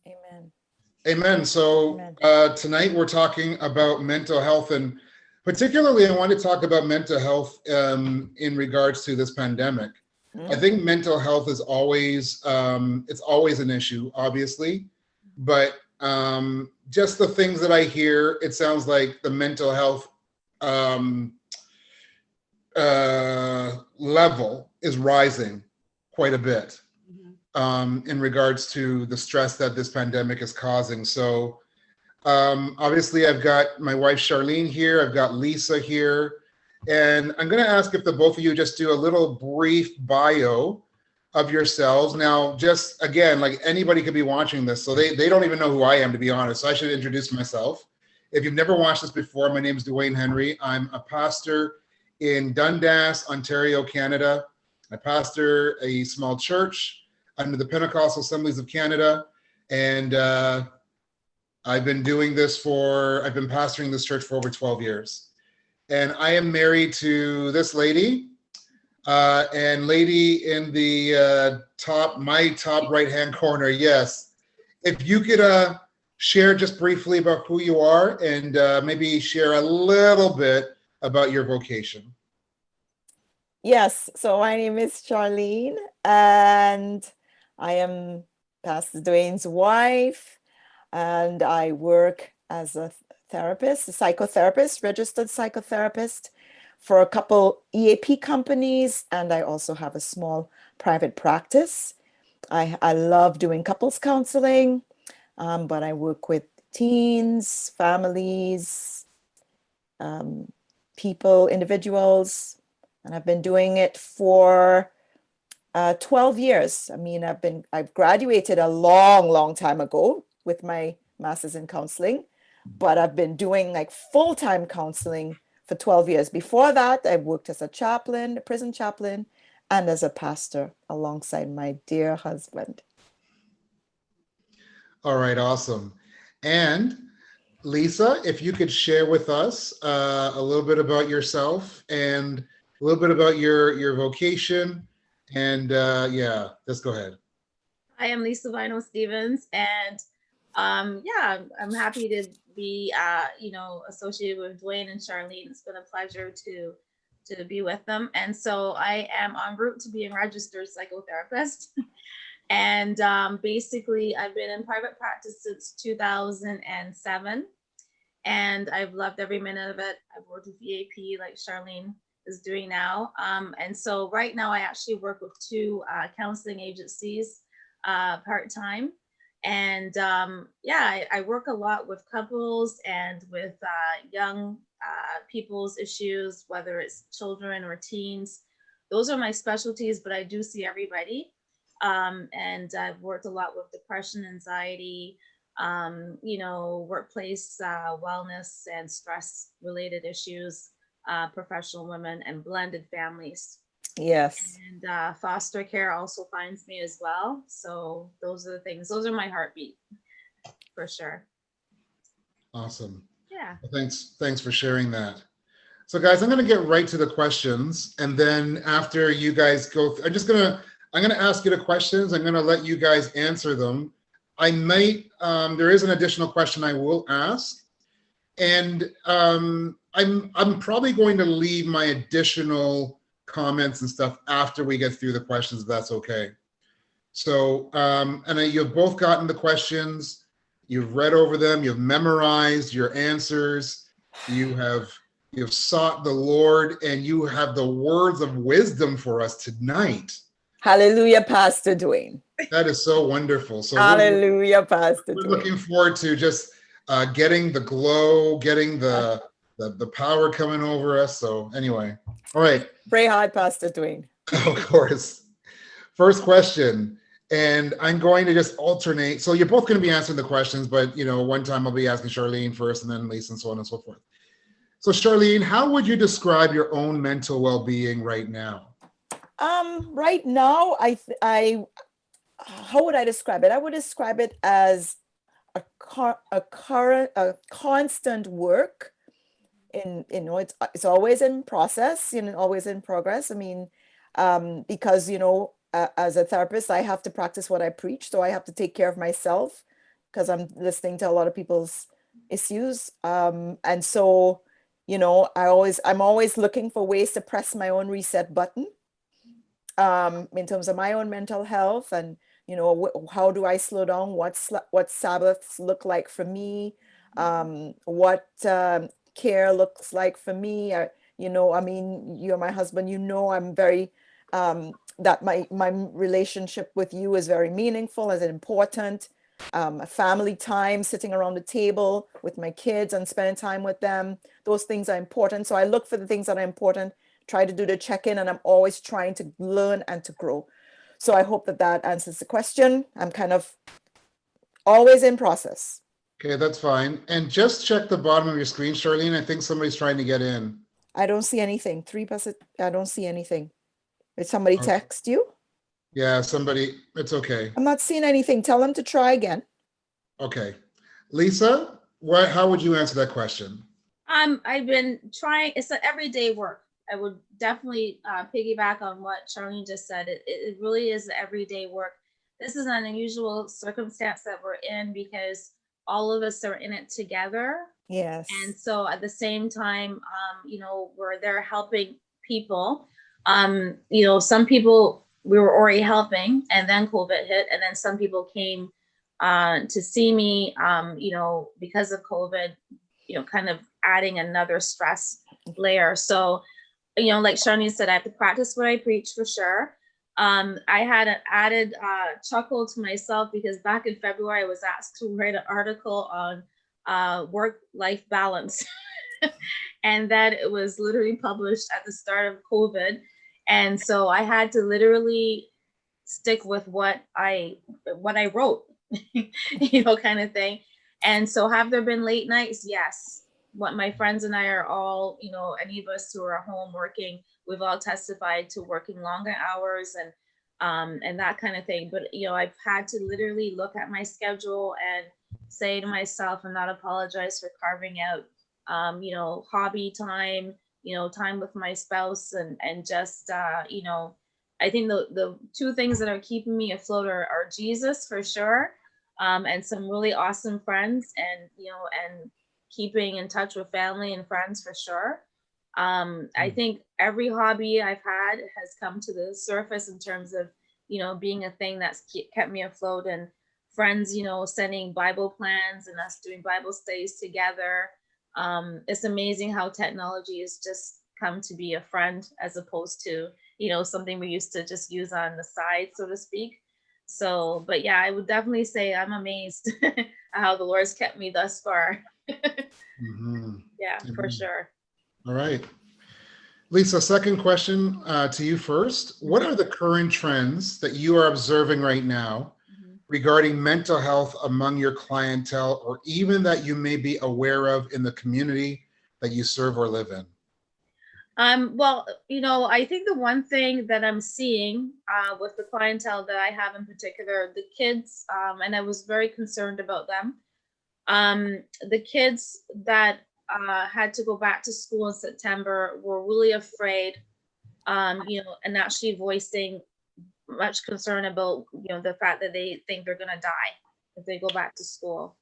Amen. Amen. So Amen. tonight we're talking about mental health, and particularly I want to talk about mental health in regards to this pandemic. I Mm. think mental health is always it's always an issue, obviously, but just the things that I hear, it sounds like the mental health um, level is rising quite a bit Mhm. in regards to the stress that this pandemic is causing. So obviously, I've got my wife Charlene here. I've got Lisa here, and I'm going to ask if the both of you just do a little brief bio of yourselves. Now, just again, like anybody could be watching this, so they don't even know who I am, to be honest. So I should introduce myself. If you've never watched this before, my name is Duane Henry. I'm a pastor in Dundas, Ontario, Canada. I pastor a small church under the Pentecostal Assemblies of Canada, and I've been pastoring this church for over 12 years. And I am married to this lady, and lady in the my top right-hand corner. Yes. If you could share just briefly about who you are and maybe share a little bit about your vocation. Yes, so my name is Charlene, and I am Pastor Duane's wife, and I work as a therapist, a psychotherapist, registered psychotherapist for a couple EAP companies, and I also have a small private practice. I love doing couples counseling, but I work with teens, families, um, people, individuals, and I've been doing it for 12 years. I mean, I've graduated a long, long time ago with my master's in counseling, but I've been doing like full-time counseling for 12 years. Before that, I worked as a chaplain, a prison chaplain, and as a pastor alongside my dear husband. All right, awesome. And Lisa, if you could share with us a little bit about yourself and a little bit about your vocation, and yeah, let's go ahead. I am Lisa Bynoe Stevens, and yeah, I'm happy to be associated with Duane and Charlene. It's been a pleasure to be with them, and so I am en route to being registered psychotherapist. And basically, I've been in private practice since 2007, and I've loved every minute of it. I've worked with EAP like Charlene is doing now. And so right now I actually work with two counseling agencies part-time. And yeah, I work a lot with couples and with young people's issues, whether it's children or teens. Those are my specialties, but I do see everybody. And I've worked a lot with depression, anxiety, workplace wellness and stress related issues, professional women, and blended families. Yes. And foster care also finds me as well. So those are the things, those are my heartbeat for sure. Awesome. Yeah. Well, thanks for sharing that. So, guys, I'm going to get right to the questions, and then after you guys go, I'm gonna ask you the questions. I'm going to let you guys answer them. I might there is an additional question I will ask, and I'm probably going to leave my additional comments and stuff after we get through the questions, if that's okay. So, you've both gotten the questions, you've read over them, you've memorized your answers, you've sought the Lord, and you have the words of wisdom for us tonight. Hallelujah, Pastor Duane. That is so wonderful. So Hallelujah, Pastor we're Duane. looking forward to just getting the glow, getting the power coming over us. So anyway, all right. Pray hard, Pastor Duane. Of course. First question, and I'm going to just alternate. So you're both going to be answering the questions, but one time I'll be asking Charlene first, and then Lisa, and so on and so forth. So Charlene, how would you describe your own mental well-being right now? Right now, how would I describe it? I would describe it as a constant work. It's always in process, always in progress. I mean, because as a therapist, I have to practice what I preach, so I have to take care of myself because I'm listening to a lot of people's issues. And so, you know, I'm always looking for ways to press my own reset button in terms of my own mental health. And, you know, how do I slow down? What Sabbaths look like for me? What care looks like for me? You know, I mean, you're my husband, you know, I'm very, that my relationship with you is very meaningful, is important. Family time, sitting around the table with my kids and spending time with them, those things are important. So I look for the things that are important, try to do the check-in, and I'm always trying to learn and to grow. So I hope that that answers the question. I'm kind of always in process. Okay, that's fine. And just check the bottom of your screen, Charlene. I think somebody's trying to get in. I don't see anything. 3%. I don't see anything. Did somebody Okay. text you? Yeah, somebody, it's okay. I'm not seeing anything. Tell them to try again. Okay. Lisa, how would you answer that question? I've been trying, it's an everyday work. I would definitely piggyback on what Charlene just said. It really is everyday work. This is an unusual circumstance that we're in because all of us are in it together. Yes. And so at the same time, you know, we're there helping people. You know, some people we were already helping and then COVID hit, and then some people came to see me, you know, because of COVID, you know, kind of adding another stress layer. So, you know, like Charlene said, I have to practice what I preach for sure. I had an added chuckle to myself because back in February, I was asked to write an article on work-life balance. And that it was literally published at the start of COVID. And so I had to literally stick with what I wrote, you know, kind of thing. And so have there been late nights? Yes. What my friends and I are all, you know, any of us who are home working, we've all testified to working longer hours and that kind of thing. But, you know, I've had to literally look at my schedule and say to myself and not apologize for carving out, you know, hobby time, you know, time with my spouse and just, you know, I think the two things that are keeping me afloat are Jesus for sure, and some really awesome friends, and you know, and keeping in touch with family and friends for sure. I think every hobby I've had has come to the surface in terms of, you know, being a thing that's kept me afloat, and friends, you know, sending Bible plans and us doing Bible studies together. It's amazing how technology has just come to be a friend as opposed to, you know, something we used to just use on the side, so to speak. So, but yeah, I would definitely say I'm amazed at how the Lord's kept me thus far. Mhm. Yeah, for Mhm. sure. All right. Lisa, second question to you first. What are the current trends that you are observing right now regarding mental health among your clientele, or even that you may be aware of in the community that you serve or live in? Well, you know, I think the one thing that I'm seeing with the clientele that I have in particular, the kids, and I was very concerned about them. The kids that had to go back to school in September were really afraid, you know, and actually voicing much concern about, you know, the fact that they think they're going to die if they go back to school.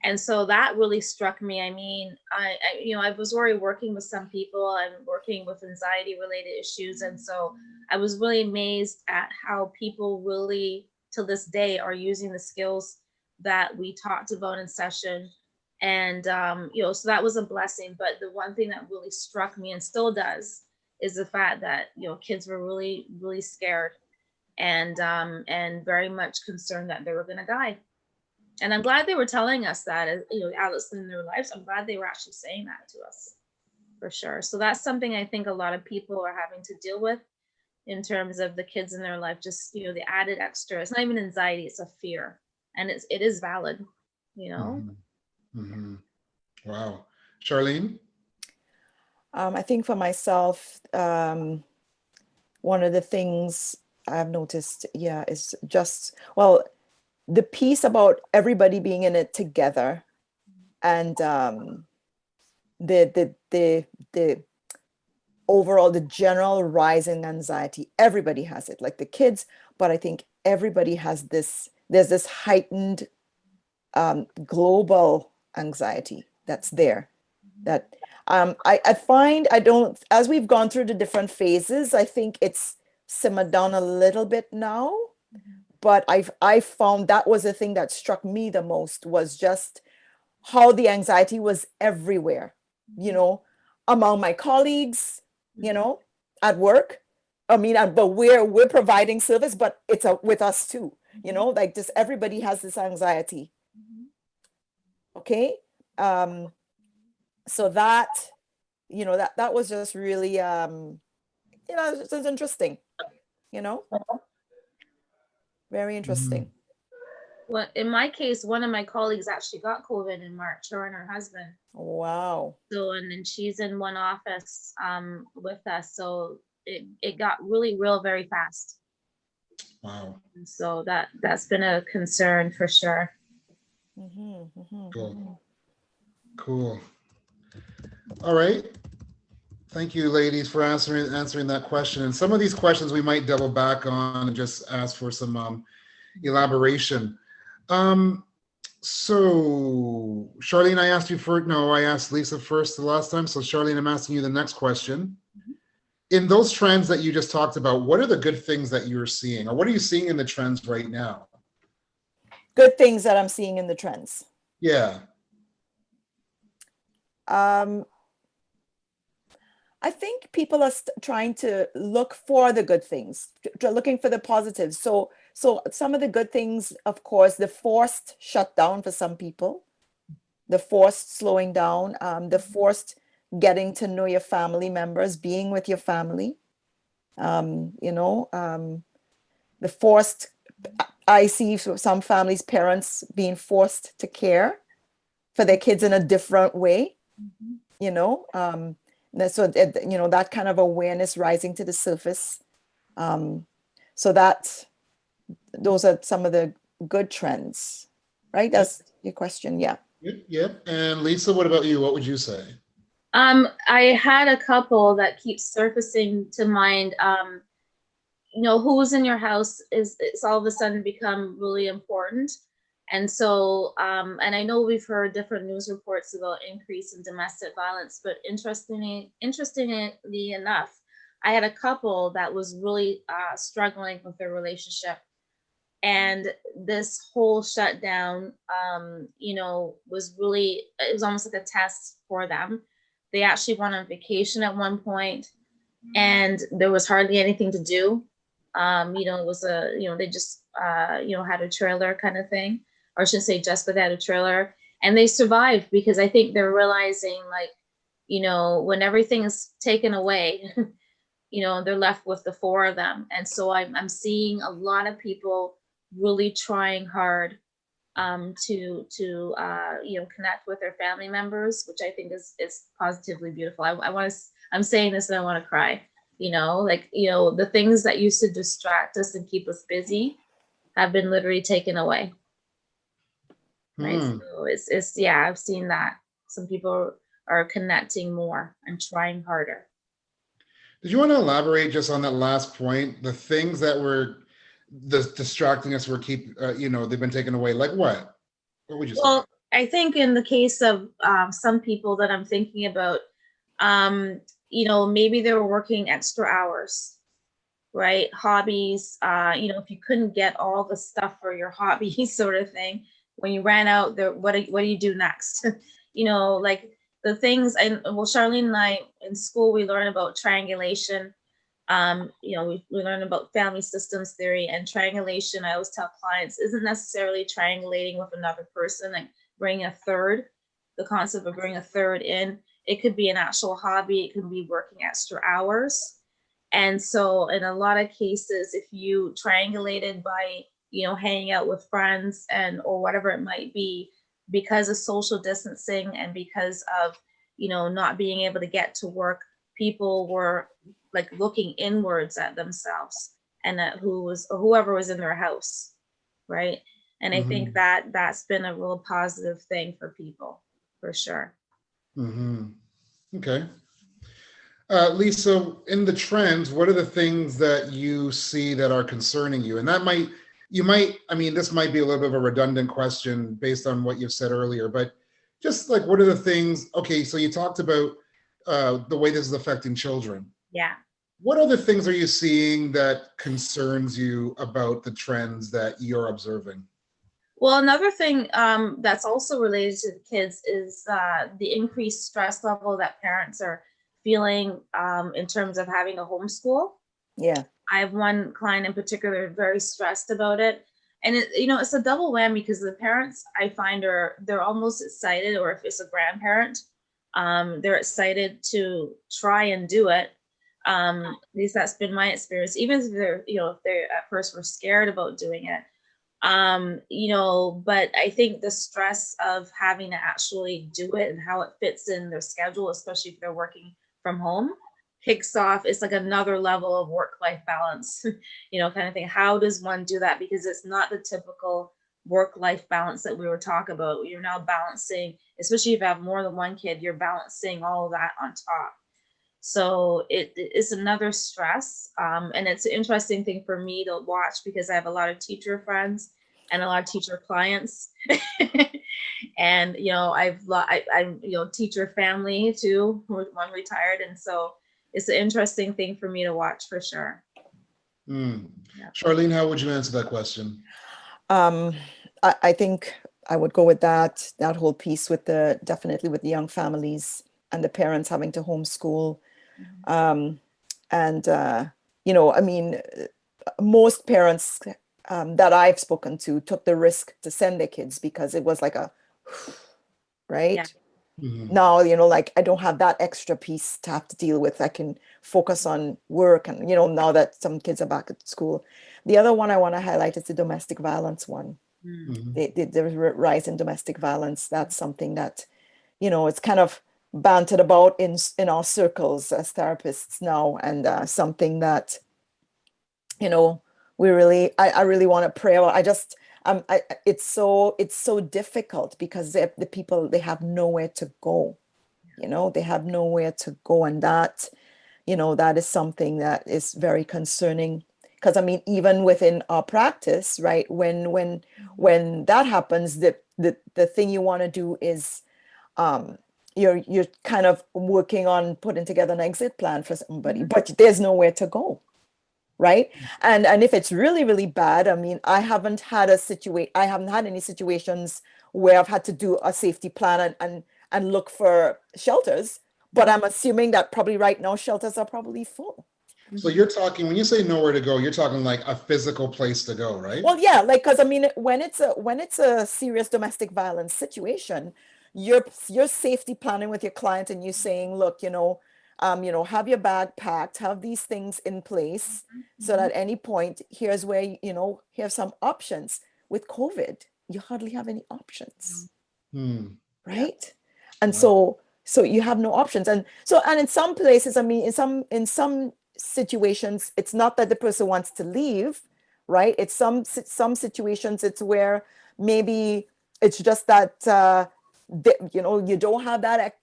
And so that really struck me. I mean, you know, I was already working with some people and working with anxiety related issues. And so I was really amazed at how people really, to this day, are using the skills that we talked about in session. And, you know, so that was a blessing. But the one thing that really struck me and still does is the fact that, you know, kids were really, really scared and very much concerned that they were going to die. And I'm glad they were telling us that, you know, Alice in their lives. I'm glad they were actually saying that to us for sure. So that's something I think a lot of people are having to deal with in terms of the kids in their life. Just, you know, the added extra. It's not even anxiety; it's a fear, and it is valid. You know. Mm-hmm. Wow, Charlene. I think for myself, one of the things I've noticed, yeah, is just, well, the piece about everybody being in it together, and the overall, the general rise in anxiety. Everybody has it, like the kids, but I think everybody has this, there's this heightened global anxiety that's there. That I find I don't, as we've gone through the different phases, I think it's simmered down a little bit now. But I found that was the thing that struck me the most, was just how the anxiety was everywhere, you know, among my colleagues, you know, at work. I mean, but we're providing service, but it's with us too, you know, like just everybody has this anxiety. Okay. So that, you know, that was just really, you know, it's interesting, you know, very interesting. Mhm. Well, in my case, one of my colleagues actually got COVID in March, her and her husband. Wow. So, and then she's in one office with us. So it got really real very fast. Wow. And so that's been a concern for sure. Cool. Cool. All right. Thank you, ladies, for answering that question. And some of these questions we might double back on and just ask for some elaboration. Um, so, Charlene, I asked you first. No, I asked Lisa first the last time. So, Charlene, I'm asking you the next question. In those trends that you just talked about, what are the good things that you're seeing, or what are you seeing in the trends right now? Good things that I'm seeing in the trends. Yeah. I think people are trying to look for the good things, looking for the positives. So some of the good things, of course, the forced shutdown for some people, the forced slowing down, the forced getting to know your family members, being with your family, you know, the forced, I see some families, parents being forced to care for their kids in a different way, you know, so you know, that kind of awareness rising to the surface. So those are some of the good trends, right? That's your question. Yeah. Yep. And Lisa, what about you? What would you say? I had a couple that keep surfacing to mind. You know, who's in your house is it's all of a sudden become really important. And so, and I know we've heard different news reports about increase in domestic violence, but interestingly enough, I had a couple that was really struggling with their relationship. And this whole shutdown, you know, was really, it was almost like a test for them. They actually went on vacation at one point, and there was hardly anything to do. You know, it was you know, they just, you know, had a trailer kind of thing, or I shouldn't say just, but they had a trailer, and they survived because I think they're realizing, like, you know, when everything is taken away, you know, they're left with the four of them. And so I'm seeing a lot of people really trying hard to you know, connect with their family members, which I think is positively beautiful. I want to, I'm saying this and I want to cry, you know, like, you know, the things that used to distract us and keep us busy have been literally taken away. Right. So it's yeah, I've seen that some people are connecting more and trying harder. Did you want to elaborate just on that last point? The things that were distracting us were you know, they've been taken away. Like what? What would you say? Well, I think in the case of some people that I'm thinking about, you know, maybe they were working extra hours, right? Hobbies, you know, if you couldn't get all the stuff for your hobbies sort of thing, when you ran out there, what do you do next? You know, like the things, and well, Charlene and I in school, we learn about triangulation. You know, we learn about family systems theory, and triangulation, I always tell clients, isn't necessarily triangulating with another person, like bring a third, the concept of bring a third in. It could be an actual hobby, it could be working extra hours. And so in a lot of cases, if you triangulated by, you know, hanging out with friends and or whatever it might be, because of social distancing and because of, you know, not being able to get to work, people were like looking inwards at themselves and at whoever was in their house, right? And I think that that's been a real positive thing for people, for sure. Okay. Lisa, in the trends, what are the things that you see that are concerning you? And that might you might, I mean, this might be a little bit of a redundant question based on what you've said earlier, but just like, what are the things, okay, so you talked about the way this is affecting children. Yeah. What other things are you seeing that concerns you about the trends that you're observing? Well, another thing that's also related to the kids is the increased stress level that parents are feeling in terms of having to homeschool. Yeah. I have one client in particular very stressed about it. And it's a double whammy because the parents I find they're almost excited, or if it's a grandparent, they're excited to try and do it. At least that's been my experience. Even if they at first were scared about doing it. But I think the stress of having to actually do it and how it fits in their schedule, especially if they're working from home, kicks off. It's like another level of work-life balance, kind of thing. How does one do that? Because it's not the typical work-life balance that we were talking about. You're now balancing, especially if you have more than one kid, you're balancing all of that on top. So it is another stress. And it's an interesting thing for me to watch because I have a lot of teacher friends and a lot of teacher clients. And, I'm, teacher family too, one retired. And so it's an interesting thing for me to watch for sure. Mm. Yeah. Charlene, how would you answer that question? I think I would go with that whole piece definitely with the young families and the parents having to homeschool. I mean, most parents that I've spoken to took the risk to send their kids because it was like right? Yeah. Mhm. Now, like I don't have that extra piece to have to deal with. I can focus on work and, now that some kids are back at school. The other one I want to highlight is the domestic violence one. Mhm. The rise in domestic violence. That's something that, it's kind of bantered about in our circles as therapists now, and something that I really want to pray about. It's so difficult because the people, they have nowhere to go. They have nowhere to go, and that that is something that is very concerning. Because I mean, even within our practice, right, when that happens, the thing you want to do is you're kind of working on putting together an exit plan for somebody, but there's nowhere to go, right? And if it's really, really bad, I mean, I haven't had any situations where I've had to do a safety plan and look for shelters, but I'm assuming that probably right now shelters are probably full. So you're talking, when you say nowhere to go, you're talking like a physical place to go, right? Well, yeah, like, because I mean, when it's a serious domestic violence situation, you're safety planning with your client, and you saying, look, have your bag packed, have these things in place, so that at any point, here's where here's some options. With COVID, you hardly have any options, right? And Wow. so you have no options, and in some places, I mean, in some situations, it's not that the person wants to leave, right? It's some situations, it's where maybe it's just that you don't have that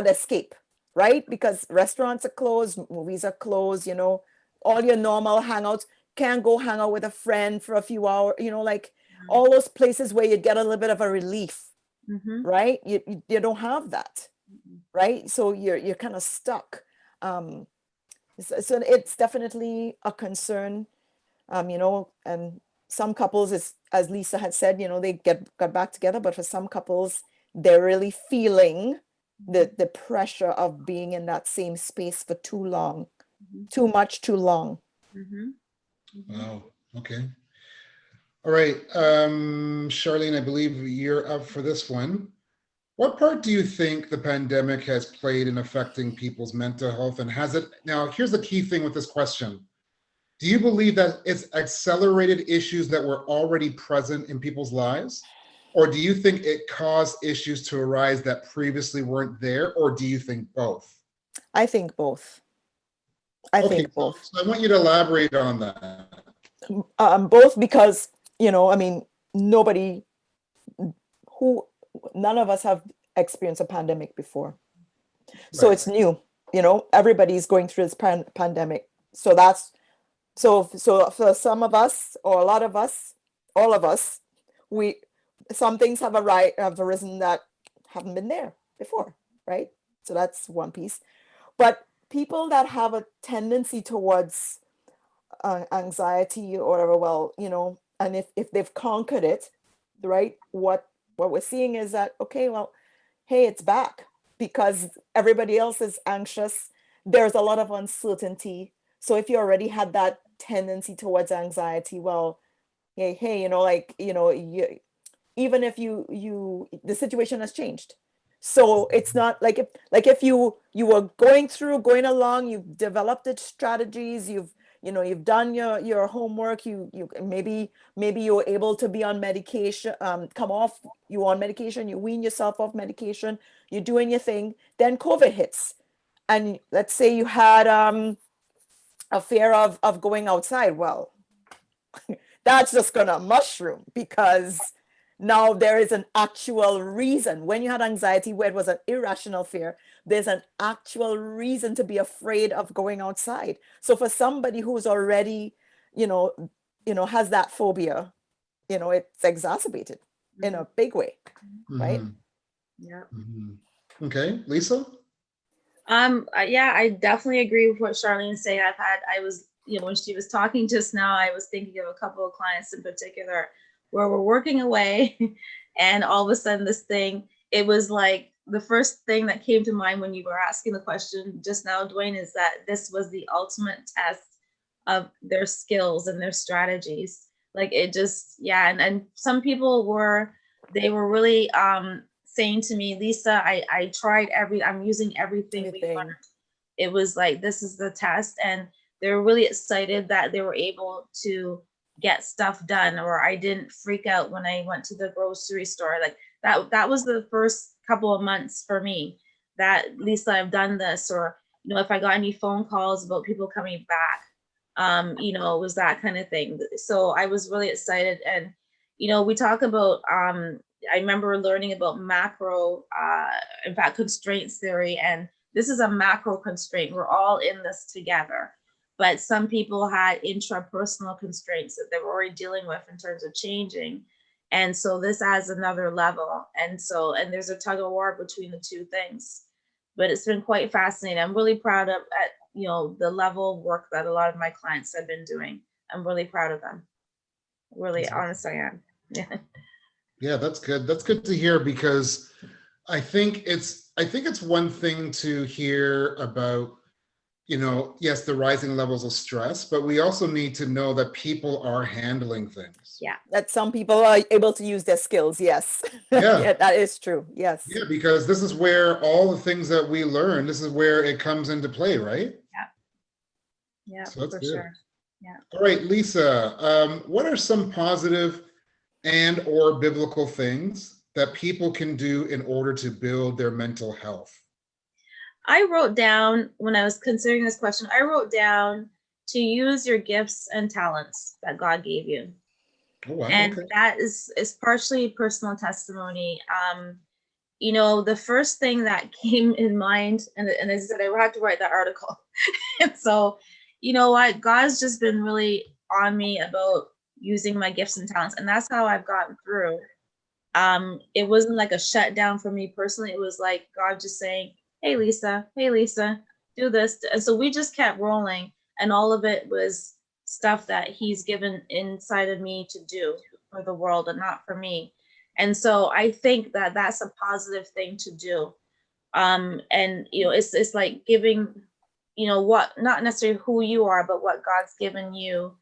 escape, right? Because restaurants are closed, movies are closed, all your normal hangouts. Can't go hang out with a friend for a few hours, like all those places where you get a little bit of a relief, right? You don't have that, right? So you're kind of stuck. So it's definitely a concern, and some couples, as Lisa had said, they got back together, but for some couples, they're really feeling the pressure of being in that same space for too long, too much, too long. Wow. Okay. All right. Charlene, I believe you're up for this one. What part do you think the pandemic has played in affecting people's mental health? And has it, now here's the key thing with this question. Do you believe that it's accelerated issues that were already present in people's lives? Or do you think it caused issues to arise that previously weren't there? Or do you think both? I think both. I Okay, think both. so I want you to elaborate on that. Both because, I mean, none of us have experienced a pandemic before. So Right. it's new, everybody's going through this pandemic. So So for some of us, or a lot of us, all of us, some things have arisen that haven't been there before, right? So that's one piece. But people that have a tendency towards anxiety or whatever, well, and if they've conquered it, right, what we're seeing is that, okay, well, hey, it's back because everybody else is anxious. There's a lot of uncertainty. So if you already had that tendency towards anxiety, well, hey, even if the situation has changed. So it's not like if you were going along, you've developed the strategies, you've done your homework, you maybe you were able to be on medication, you on medication, you wean yourself off medication, you're doing your thing, then COVID hits. And let's say you had a fear of going outside. Well, that's just gonna mushroom because now there is an actual reason. When you had anxiety, where it was an irrational fear, there's an actual reason to be afraid of going outside. So for somebody who's already, has that phobia, it's exacerbated in a big way, right? Yeah. Okay, Lisa? Yeah, I definitely agree with what Charlene said. I was, when she was talking just now, I was thinking of a couple of clients in particular where we're working away and all of a sudden it was like the first thing that came to mind when you were asking the question just now, Duane, is that this was the ultimate test of their skills and their strategies. Like it just, yeah. And some people were really, saying to me, Lisa, I tried I'm using everything we learned. It was like, this is the test. And they were really excited that they were able to get stuff done, or I didn't freak out when I went to the grocery store. Like that was the first couple of months for me that, Lisa, I've done this. Or, if I got any phone calls about people coming back, it was that kind of thing. So I was really excited. And, we talk about, I remember learning about macro, in fact, constraints theory, and this is a macro constraint. We're all in this together, but some people had intrapersonal constraints that they were already dealing with in terms of changing. And so this adds another level. And there's a tug of war between the two things, but it's been quite fascinating. I'm really proud of the level of work that a lot of my clients have been doing. I'm really proud of them. Really, honest I am. Yeah. Yeah, that's good. That's good to hear, because I think it's one thing to hear about, yes, the rising levels of stress, but we also need to know that people are handling things. Yeah. That some people are able to use their skills. Yes. Yeah. Yeah, that is true. Yes. Yeah, because this is where all the things that we learn, this is where it comes into play, right? Yeah. Yeah, so that's for good. Sure. Yeah. All right, Lisa, what are some positive and or biblical things that people can do in order to build their mental health? I wrote down, when I was considering this question, I wrote down to use your gifts and talents that God gave you. Oh, wow. And okay. that is partially personal testimony. The first thing that came in mind, and as I said, I had to write that article. And so, you know what, God's just been really on me about using my gifts and talents. And that's how I've gotten through. It wasn't like a shutdown for me personally. It was like God just saying, hey, Lisa, do this. And so we just kept rolling. And all of it was stuff that he's given inside of me to do for the world and not for me. And so I think that that's a positive thing to do. And, it's like giving, what, not necessarily who you are, but what God's given you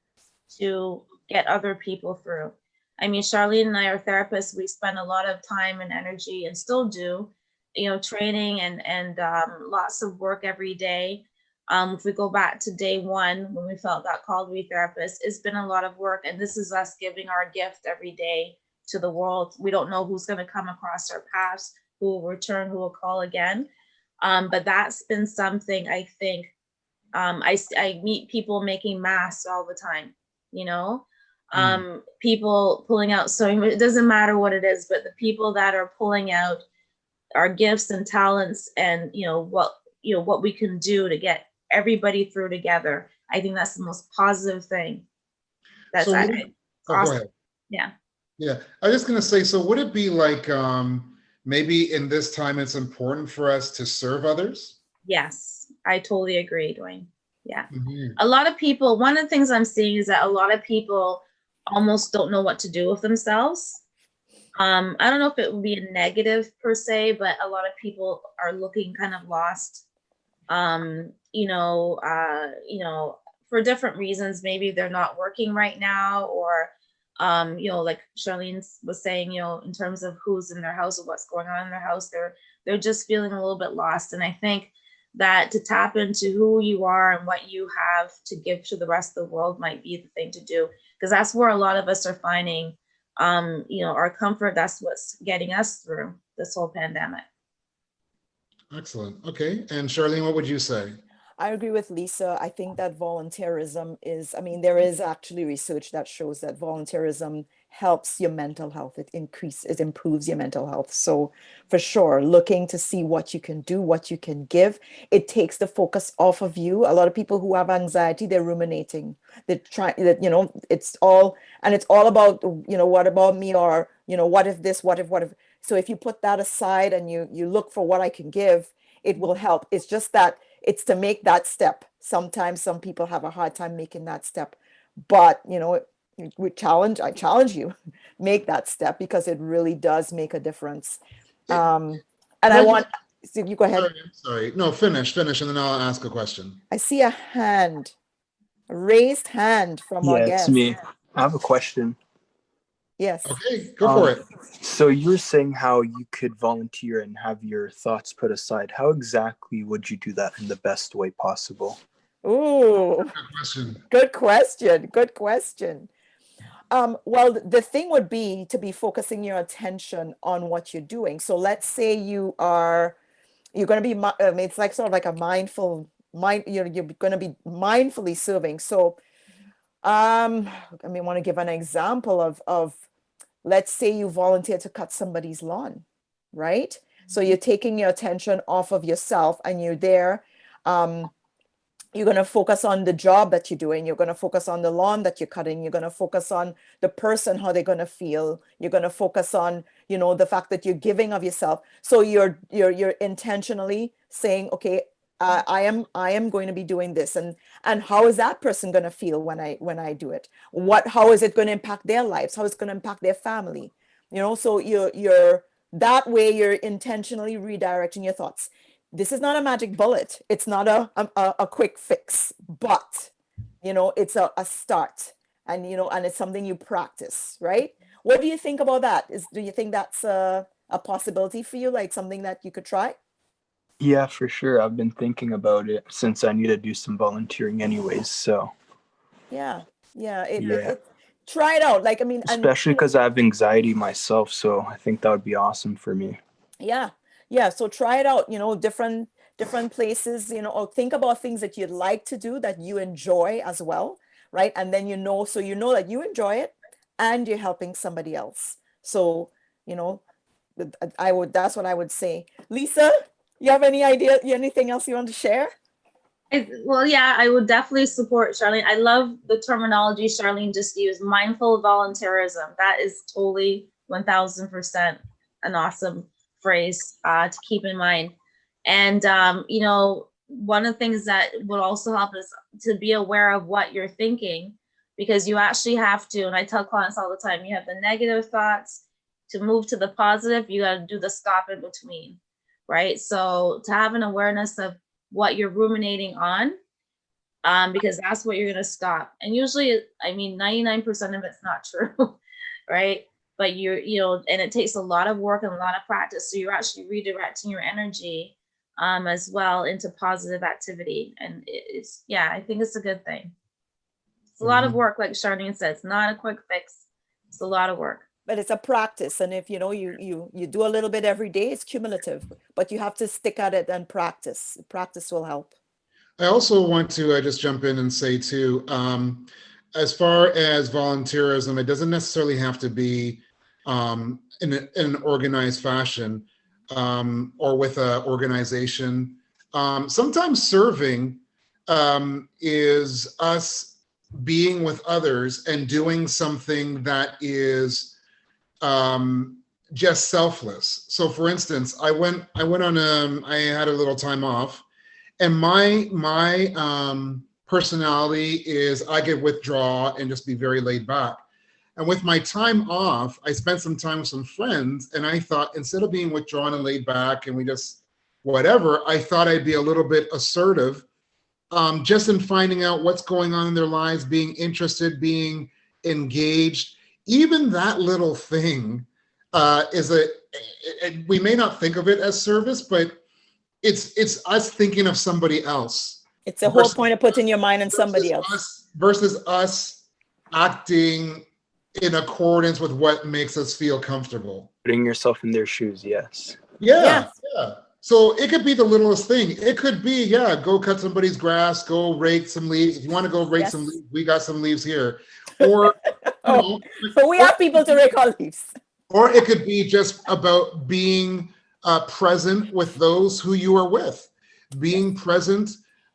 to get other people through. I mean, Charlene and I are therapists. We spend a lot of time and energy, and still do, training and lots of work every day. If we go back to day one, when we felt that call to be therapists, it's been a lot of work. And this is us giving our gift every day to the world. We don't know who's going to come across our paths, who will return, who will call again. But that's been something I think. I meet people making masks all the time, people pulling out sewing. It doesn't matter what it is, but the people that are pulling out our gifts and talents and what we can do to get everybody through together. I think that's the most positive thing. That's So I, would I- it, it's oh, go awesome. ahead. Yeah. Yeah, I was just gonna say, so would it be like maybe in this time it's important for us to serve others? Yes, I totally agree, Dwayne. Yeah. Mhm. A lot of people, one of the things I'm seeing is that a lot of people almost don't know what to do with themselves. I don't know if it would be a negative per se, but a lot of people are looking kind of lost. For different reasons. Maybe they're not working right now, or like Charlene was saying, in terms of who's in their house or what's going on in their house, they're just feeling a little bit lost. And I think that to tap into who you are and what you have to give to the rest of the world might be the thing to do, because that's where a lot of us are finding our comfort. That's what's getting us through this whole pandemic. Excellent. Okay. And Charlene, what would you say? I agree with Lisa. I think that volunteerism is, I mean, there is actually research that shows that volunteerism helps your mental health. It improves your mental health. So for sure, looking to see what you can do, what you can give, it takes the focus off of you. A lot of people who have anxiety, they're ruminating. They're trying that, it's all, and it's all about, what about me? Or, what if this, what if, so if you put that aside and you look for what I can give, it will help. It's just that it's to make that step. Sometimes some people have a hard time making that step, but I challenge you, make that step, because it really does make a difference. Eh, And Can I I want, just, so you go ahead. sorry. No, finish, and then I'll ask a question. I see a raised hand from our Yeah, it's guest. me. I have a question. Yes. Okay, go for it. So you were saying how you could volunteer and have your thoughts put aside. How exactly would you do that in the best way possible? Ooh, Good question. good question. Good question. Well, the thing would be to be focusing your attention on what you're doing. So let's say you're going to be, it's like sort of like a mindful mind, you're going to be mindfully serving. So, want to give an example of, let's say you volunteer to cut somebody's lawn, right? So you're taking your attention off of yourself and you're there. You're going to focus on the job that you're doing. You're going to focus on the lawn that you're cutting. You're going to focus on the person, how they're going to feel. You're going to focus on, the fact that you're giving of yourself. So you're intentionally saying, okay, I am going to be doing this, and how is that person going to feel when I do it? How is it going to impact their lives? How is it going to impact their family? So you're that way you're intentionally redirecting your thoughts. This is not a magic bullet. It's not a quick fix, but it's a start, and it's something you practice, right? What do you think about that? Do you think that's a possibility for you, like something that you could try? Yeah, for sure. I've been thinking about it since I need to do some volunteering anyways. So, Yeah, yeah. yeah, Try it out. Like, I mean, and especially because I have anxiety myself. So I think that would be awesome for me. yeah, yeah. So try it out, different places, or think about things that you'd like to do that you enjoy as well, right? And then so that you enjoy it and you're helping somebody else. So, you know, that's what I would say. Lisa, you have any idea, anything else you want to share? Well, yeah, I would definitely support Charlene. I love the terminology Charlene just used, mindful volunteerism. That is totally 1000% an awesome phrase to keep in mind. And, one of the things that would also help is to be aware of what you're thinking, because you actually have to, and I tell clients all the time, you have the negative thoughts. To move to the positive, you got to do the stop in between, right? So to have an awareness of what you're ruminating on, because that's what you're going to stop. And usually, 99% of it's not true, right? But and it takes a lot of work and a lot of practice. So you're actually redirecting your energy as well into positive activity. And I think it's a good thing. It's a lot of work, like Charlene said. It's not a quick fix. It's a lot of work. But it's a practice, and if you do a little bit every day, it's cumulative, but you have to stick at it and practice will help. I also want to just jump in and say too, as far as volunteerism, it doesn't necessarily have to be in an organized fashion or with an organization. Sometimes serving is us being with others and doing something that is just selfless. So for instance, I went on I had a little time off, and my personality is I could withdraw and just be very laid back. And with my time off, I spent some time with some friends, and I thought instead of being withdrawn and laid back and we just whatever, I thought I'd be a little bit assertive, just in finding out what's going on in their lives, being interested, being engaged. Even that little thing is we may not think of it as service, but it's us thinking of somebody else. It's a whole point of putting your mind on somebody else. Versus us acting in accordance with what makes us feel comfortable. Putting yourself in their shoes, yes. Yeah. So it could be the littlest thing. It could be, go cut somebody's grass, go rake some leaves. If you want to go rake some leaves, we got some leaves here. Or, but we have people to rake our leaves. Or it could be just about being present with those who you are with, being present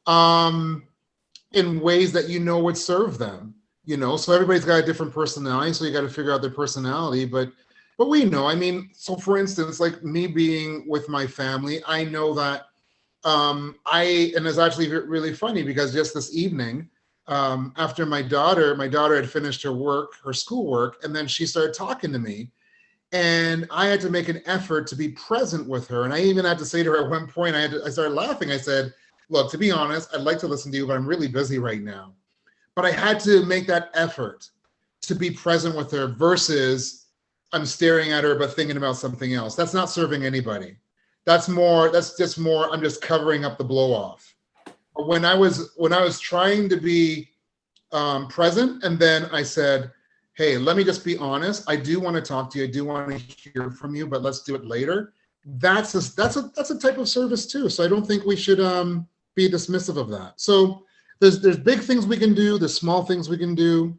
in ways that you know would serve them. So everybody's got a different personality, so you got to figure out their personality. But we know, I mean, so for instance, like me being with my family, I know that and it's actually really funny because just this evening, after my daughter had finished her schoolwork, and then she started talking to me, and I had to make an effort to be present with her. And I even had to say to her at one point, I started laughing. I said, look, to be honest, I'd like to listen to you, but I'm really busy right now. But I had to make that effort to be present with her versus I'm staring at her, but thinking about something else. That's not serving anybody. That's just more, I'm just covering up the blow off. When I was trying to be present, and then I said, hey, let me just be honest. I do want to talk to you. I do want to hear from you, but let's do it later. That's a type of service too. So I don't think we should be dismissive of that. So there's big things we can do. There's small things we can do.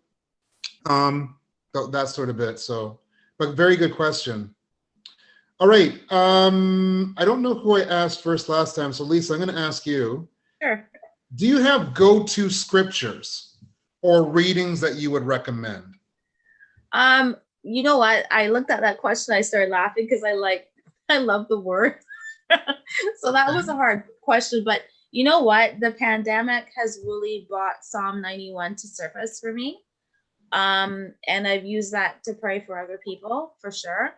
That sort of bit. So, but very good question. All right. I don't know who I asked first last time. So Lisa, I'm going to ask you. Sure. Do you have go-to scriptures or readings that you would recommend? You know what? I looked at that question. I started laughing because I love the word. So that was a hard question, but you know what? The pandemic has really brought Psalm 91 to surface for me. And I've used that to pray for other people for sure.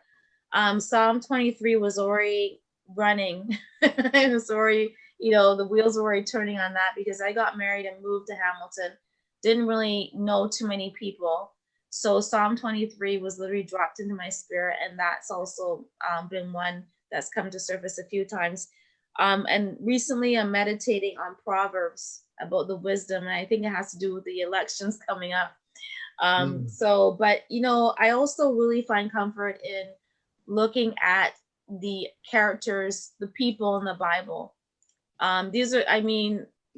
Psalm 23 was already running. It was already, the wheels were already turning on that because I got married and moved to Hamilton. Didn't really know too many people. So Psalm 23 was literally dropped into my spirit. And that's also been one that's come to surface a few times. And recently I'm meditating on Proverbs about the wisdom. And I think it has to do with the elections coming up. But I also really find comfort in looking at the characters, the people in the Bible. These are,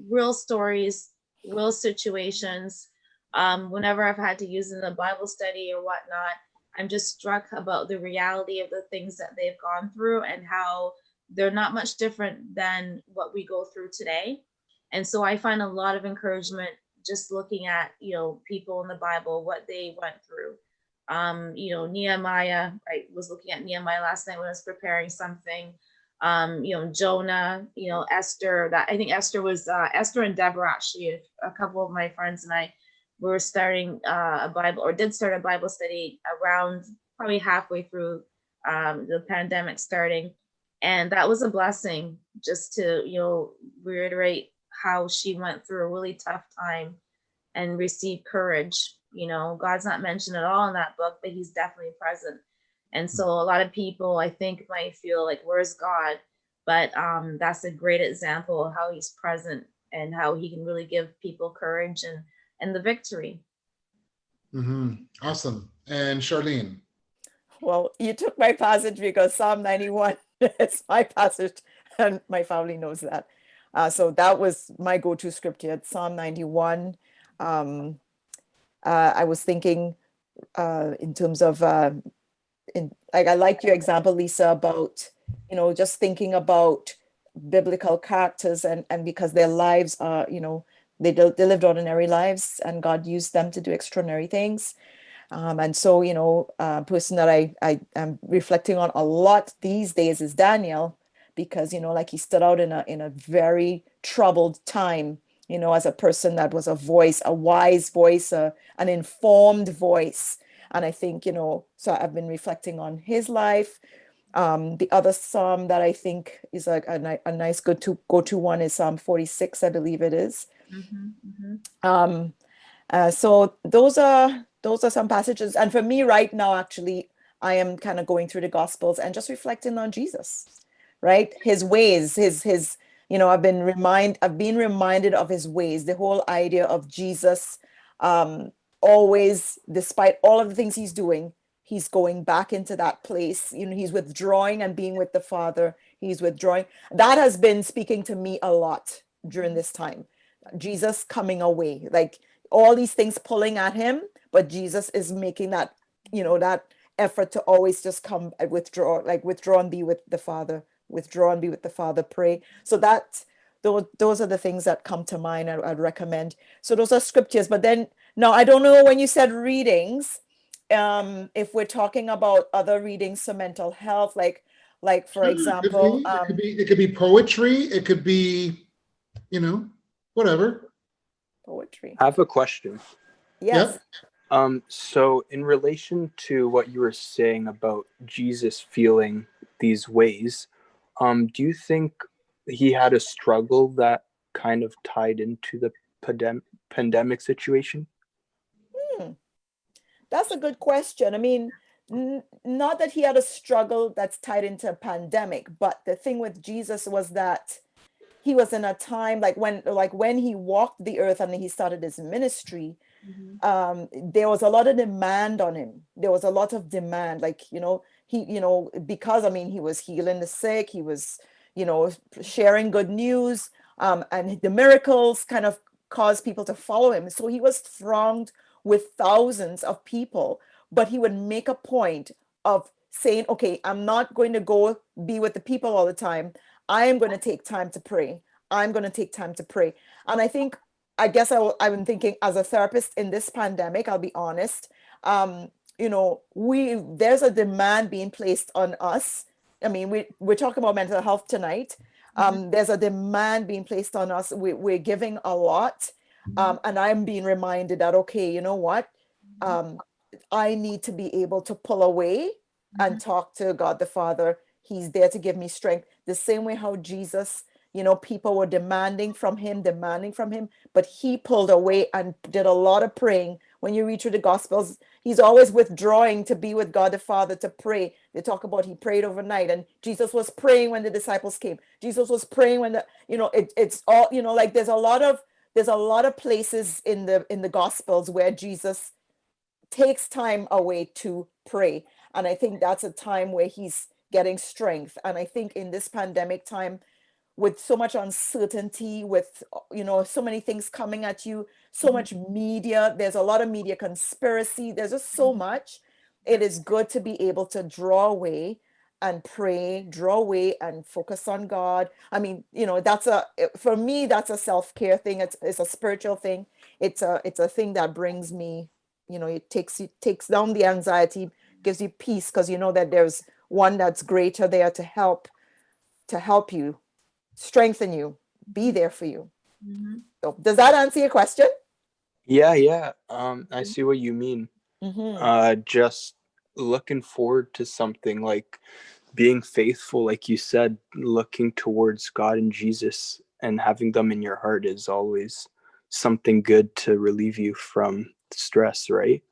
real stories, real situations. Whenever I've had to use in a Bible study or whatnot, I'm just struck about the reality of the things that they've gone through and how they're not much different than what we go through today. And so I find a lot of encouragement just looking at, people in the Bible, what they went through. Nehemiah, I was looking at Nehemiah last night when I was preparing something. Jonah, Esther, I think Esther was Esther and Deborah, actually, a couple of my friends and I were starting did start a Bible study around probably halfway through the pandemic starting. And that was a blessing just to, reiterate how she went through a really tough time and received courage. God's not mentioned at all in that book, but he's definitely present. And so a lot of people, I think, might feel like, where's God? But that's a great example of how he's present and how he can really give people courage and the victory. Awesome. And Charlene? Well, you took my passage because Psalm 91 is my passage and my family knows that. So that was my go-to scripture, Psalm 91. I was thinking in terms of, I like your example, Lisa, about, just thinking about biblical characters and because their lives are, they lived ordinary lives, and God used them to do extraordinary things. And so, a person that I am reflecting on a lot these days is Daniel, because, like, he stood out in a very troubled time, as a person that was a voice, a wise voice, an informed voice. And I think, so I've been reflecting on his life. The other psalm that I think is a nice go-to one is Psalm 46, I believe it is. Um, so those are some passages. And for me right now, actually, I am kind of going through the Gospels and just reflecting on Jesus, right? His ways, his I've been reminded of his ways, the whole idea of Jesus, always, despite all of the things he's doing, he's going back into that place. He's withdrawing and being with the Father. He's withdrawing. That has been speaking to me a lot during this time. Jesus coming away, like all these things pulling at him, but Jesus is making that, that effort to always just come and withdraw and be with the Father, withdraw and be with the Father, pray. So that those are the things that come to mind. I'd recommend. So those are scriptures. But then now, I don't know, when you said readings, if we're talking about other readings for mental health, like for example, it could be poetry, it could be, whatever. Poetry. I have a question. Yes. Yep. So in relation to what you were saying about Jesus feeling these ways, do you think he had a struggle that kind of tied into the pandemic situation? That's a good question. I mean, not that he had a struggle that's tied into a pandemic, but the thing with Jesus was that he was in a time like when he walked the earth and he started his ministry. There was a lot of demand on him. There was a lot of demand, because he was healing the sick, he was, sharing good news, and the miracles kind of caused people to follow him. So he was thronged with thousands of people, but he would make a point of saying, okay, I'm not going to go be with the people all the time. I am going to take time to pray. I'm going to take time to pray. And I guess I'm thinking, as a therapist in this pandemic, I'll be honest, there's a demand being placed on us. I mean, we're talking about mental health tonight. There's a demand being placed on us. We're giving a lot. And I'm being reminded that, okay, you know what? I need to be able to pull away and talk to God the Father. He's there to give me strength. The same way how Jesus, people were demanding from him, but he pulled away and did a lot of praying. When you read through the Gospels, he's always withdrawing to be with God the Father to pray. They talk about he prayed overnight, and Jesus was praying when the disciples came. Jesus was praying when it's all, like there's a lot of places in the Gospels where Jesus takes time away to pray. And I think that's a time where he's getting strength. And I think in this pandemic time, with so much uncertainty, with so many things coming at you, so much media, there's a lot of media conspiracy, there's just so much. It is good to be able to draw away and pray, draw away and focus on God. I mean, for me, that's a self-care thing. It's a spiritual thing. It's a thing that brings me, it takes down the anxiety, gives you peace, because you know that there's one that's greater there to help you, strengthen you, be there for you. So does that answer your question? Yeah. I see what you mean. Just looking forward to something, like being faithful, like you said, looking towards God and Jesus and having them in your heart is always something good to relieve you from stress, right?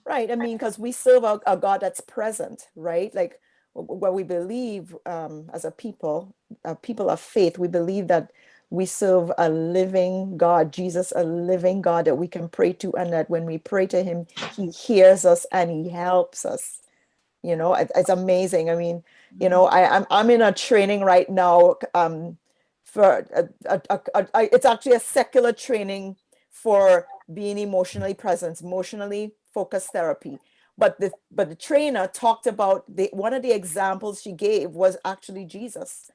Right. I mean, because we serve a God that's present, right? Like what we believe, as a people of faith, we believe that we serve a living God, Jesus, a living God that we can pray to, and that when we pray to him, he hears us and he helps us. It's amazing. I mean, I'm in a training right now, for it's actually a secular training for being emotionally present, emotionally focused therapy. But the trainer talked about one of the examples she gave was actually Jesus.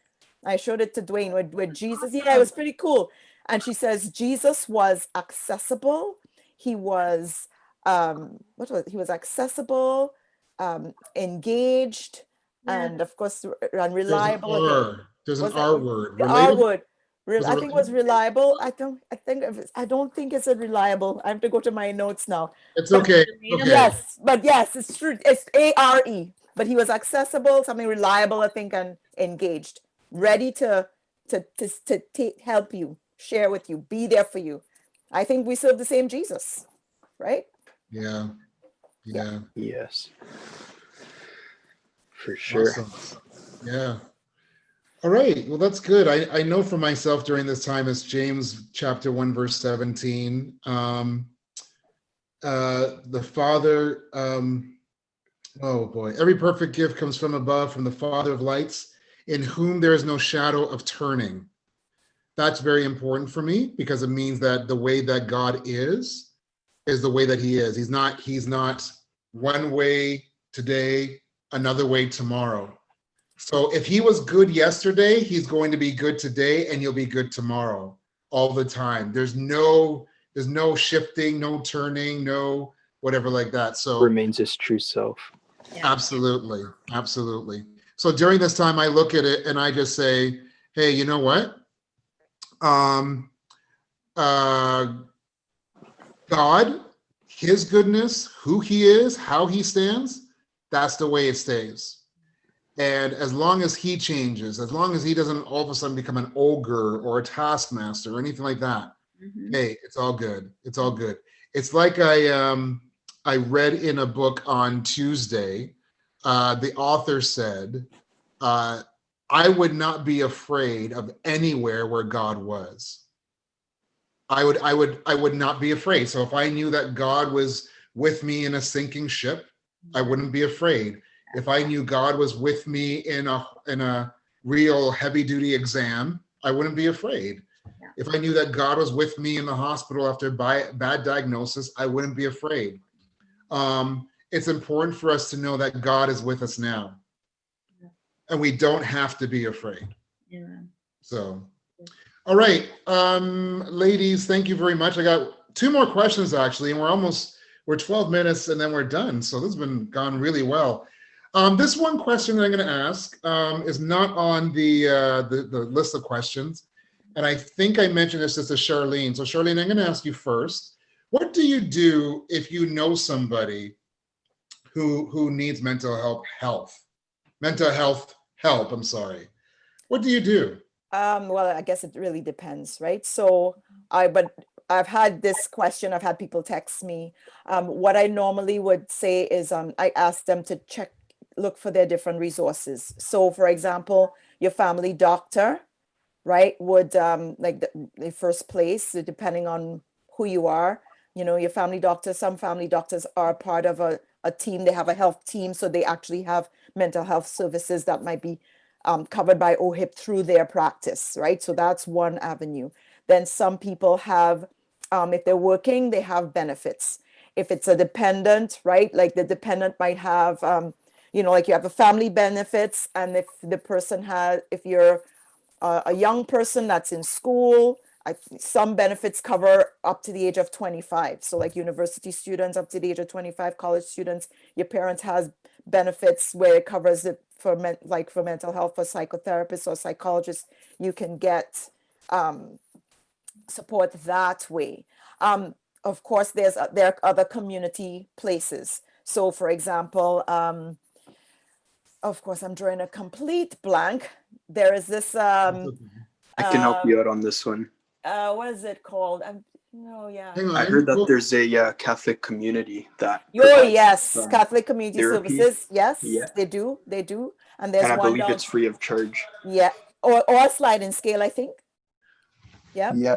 I showed it to Duane with Jesus. Yeah, it was pretty cool. And she says Jesus was accessible. He was he was accessible, engaged, Yeah. and of course and There's an reliable again. R. There's an Was that R word. the R Relatable? word? Was it I think it was relatable? reliable. I don't think it's a reliable. I have to go to my notes now. It's But okay. Relatable. Okay. yes, it's true. It's ARE. But he was accessible, something reliable, I think, and engaged, ready to help you, share with you, be there for you. I think we serve the same Jesus, right? Yeah. Yeah. Yeah. Yes, for sure. Awesome. Yeah. All right. Well, that's good. I know for myself during this time, it's James chapter 1, verse 17. The Father, oh boy, every perfect gift comes from above, from the Father of lights, in whom there is no shadow of turning. That's very important for me because it means that the way that God is the way that he is. He's not one way today, another way tomorrow. So if he was good yesterday, he's going to be good today, and you'll be good tomorrow all the time. There's no shifting, no turning, no whatever like that. So Remains his true self. Yeah. absolutely. So during this time, I look at it and I just say, hey, you know what? God, his goodness, who he is, how he stands, that's the way it stays. And as long as he changes, as long as he doesn't all of a sudden become an ogre or a taskmaster or anything like that, hey, it's all good. It's all good. It's like I read in a book on Tuesday, the author said, I would not be afraid of anywhere where God was. I would not be afraid. So if I knew that God was with me in a sinking ship, I wouldn't be afraid. If I knew God was with me in a real heavy duty exam, I wouldn't be afraid. Yeah. If I knew that God was with me in the hospital after bad diagnosis, I wouldn't be afraid. It's important for us to know that God is with us now, and we don't have to be afraid. Yeah. So, all right, ladies, thank you very much. I got 2 more questions actually, and we're 12 minutes and then we're done. So this has gone really well. This one question that I'm going to ask is not on the list of questions, and I think I mentioned this to Charlene. So Charlene, I'm going to ask you first. What do you do if you know somebody who needs mental health help? I'm sorry. What do you do? Well, I guess it really depends, right? So I've had this question. I've had people text me. What I normally would say is I ask them to look for their different resources. So for example, your family doctor, right, would like the first place, depending on who you are, your family doctor. Some family doctors are part of a team. They have a health team, so they actually have mental health services that might be covered by OHIP through their practice, right? So that's one avenue. Then some people have, if they're working, they have benefits. If it's a dependent, right? Like the dependent might have, like you have a family benefits, and if you're a young person that's in school, some benefits cover up to the age of 25. So like university students up to the age of 25, college students, your parents has benefits where it covers it for mental health, for psychotherapists or psychologists. You can get support that way. Of course, there are other community places. So for example, of course, I'm drawing a complete blank. There is this I can help you out on this one. what is it called? Hang on. I heard that there's a Catholic community that yes, Catholic Community therapy. Services. Yes, Yeah. they do. And there's And I one believe down, it's free of charge. yeah, or a sliding scale, I think. Yeah.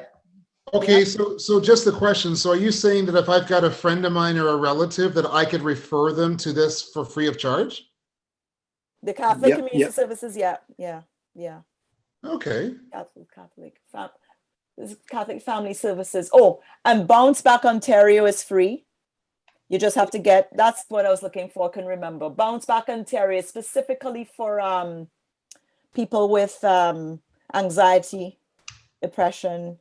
Okay, so just the question. So are you saying that if I've got a friend of mine or a relative that I could refer them to this for free of charge? The Catholic Yep, Community yep. Services, yeah. Okay. Catholic Family Services. Oh, and Bounce Back Ontario is free. You just have to that's what I was looking for. I can remember. Bounce Back Ontario is specifically for people with anxiety, depression,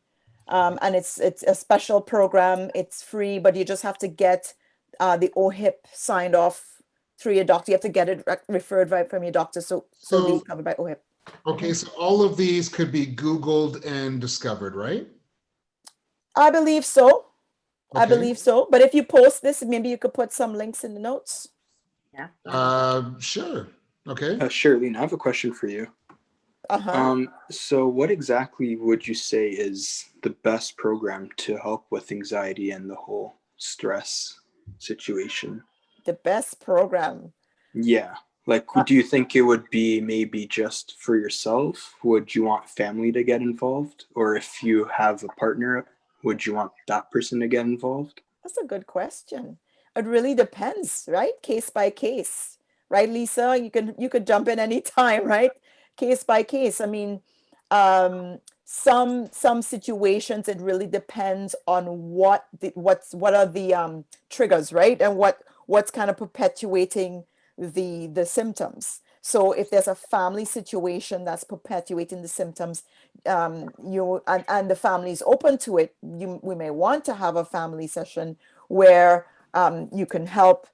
And it's a special program. It's free, but you just have to get the OHIP signed off through your doctor. You have to get it referred right from your doctor, so be So, covered by OHIP. okay, so all of these could be Googled and discovered, right? I believe so. I Okay. believe so. But if you post this, maybe you could put some links in the notes. Yeah. Sure. Okay. Charlene, I have a question for you. So what exactly would you say is the best program to help with anxiety and the whole stress situation? The best program. Yeah. Like, do you think it would be maybe just for yourself? Would you want family to get involved? Or if you have a partner, would you want that person to get involved? That's a good question. It really depends, right? Case by case, right, Lisa? You could jump in anytime, right? Case by case. I mean, some situations it really depends on what are the triggers, right? And what's kind of perpetuating the symptoms. So if there's a family situation that's perpetuating the symptoms, and the family is open to it, we may want to have a family session where you can help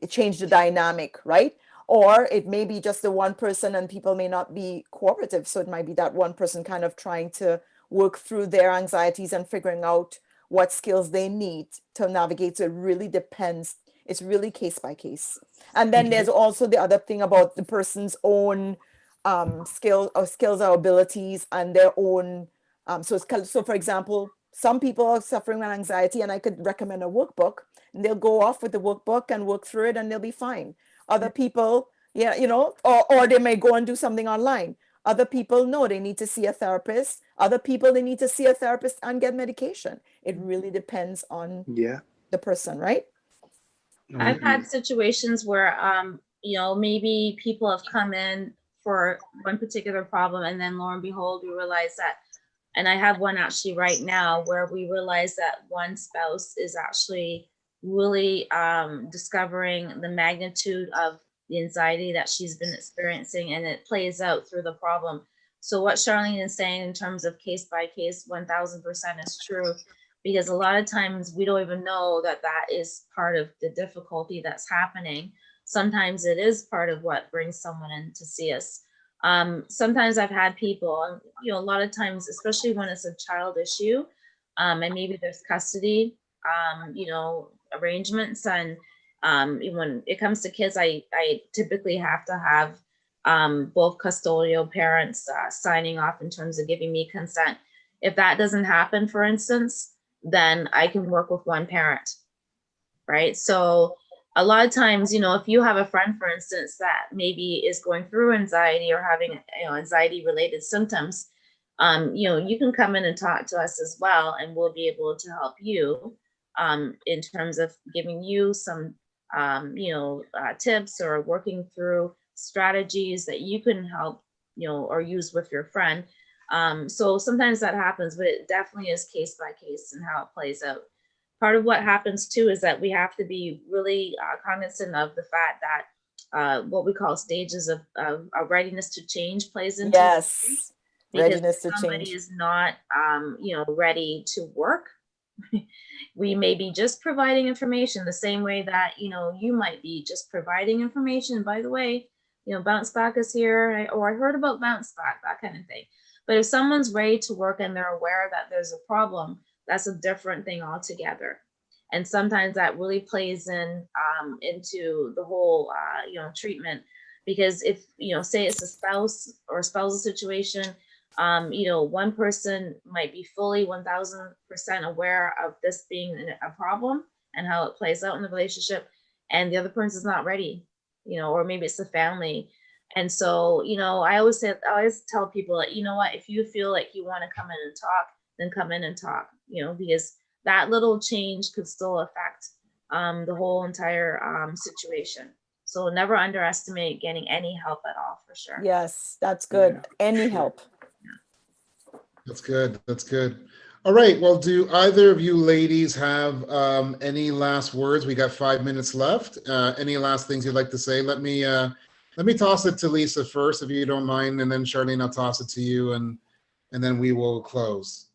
change the dynamic, right? Or it may be just the one person and people may not be cooperative. So it might be that one person kind of trying to work through their anxieties and figuring out what skills they need to navigate. So it really depends. It's really case by case. And then there's also the other thing about the person's own skills or abilities and their own. So for example, some people are suffering with anxiety and I could recommend a workbook and they'll go off with the workbook and work through it and they'll be fine. Other people, yeah, or they may go and do something online. Other people, no, they need to see a therapist. Other people, they need to see a therapist and get medication. It really depends on the person, right? I've had situations where, maybe people have come in for one particular problem and then lo and behold, we realize that, and I have one actually right now where we realize that one spouse is actually really discovering the magnitude of the anxiety that she's been experiencing, and it plays out through the problem. So what Charlene is saying in terms of case by case, 1000% is true, because a lot of times we don't even know that that is part of the difficulty that's happening. Sometimes it is part of what brings someone in to see us. Sometimes I've had people, a lot of times, especially when it's a child issue, and maybe there's custody, arrangements, and when it comes to kids, I typically have to have both custodial parents signing off in terms of giving me consent. If that doesn't happen, for instance, then I can work with one parent, right? So a lot of times, if you have a friend, for instance, that maybe is going through anxiety or having, anxiety related symptoms, you can come in and talk to us as well, and we'll be able to help you in terms of giving you some, tips or working through strategies that you can help, or use with your friend. So sometimes that happens, but it definitely is case by case and how it plays out. Part of what happens too is that we have to be really cognizant of the fact that what we call stages of readiness to change plays into it. Because Readiness to somebody change. is not ready to work. We may be just providing information the same way that you might be just providing information. By the way, bounce back is here, or I heard about bounce back, that kind of thing. But if someone's ready to work and they're aware that there's a problem, that's a different thing altogether. And sometimes that really plays in into the whole treatment, because if say it's a spouse or a spousal situation, one person might be fully 1000% aware of this being a problem and how it plays out in the relationship, and the other person is not ready, or maybe it's the family. And so, I always tell people that, what, if you feel like you want to come in and talk, then come in and talk, because that little change could still affect the whole entire situation. So never underestimate getting any help at all, for sure. Yes, that's good. Any help. That's good. That's good. All right. Well, do either of you ladies have any last words? We got 5 minutes left. Any last things you'd like to say? Let me toss it to Lisa first, if you don't mind, and then Charlene, I'll toss it to you, and then we will close.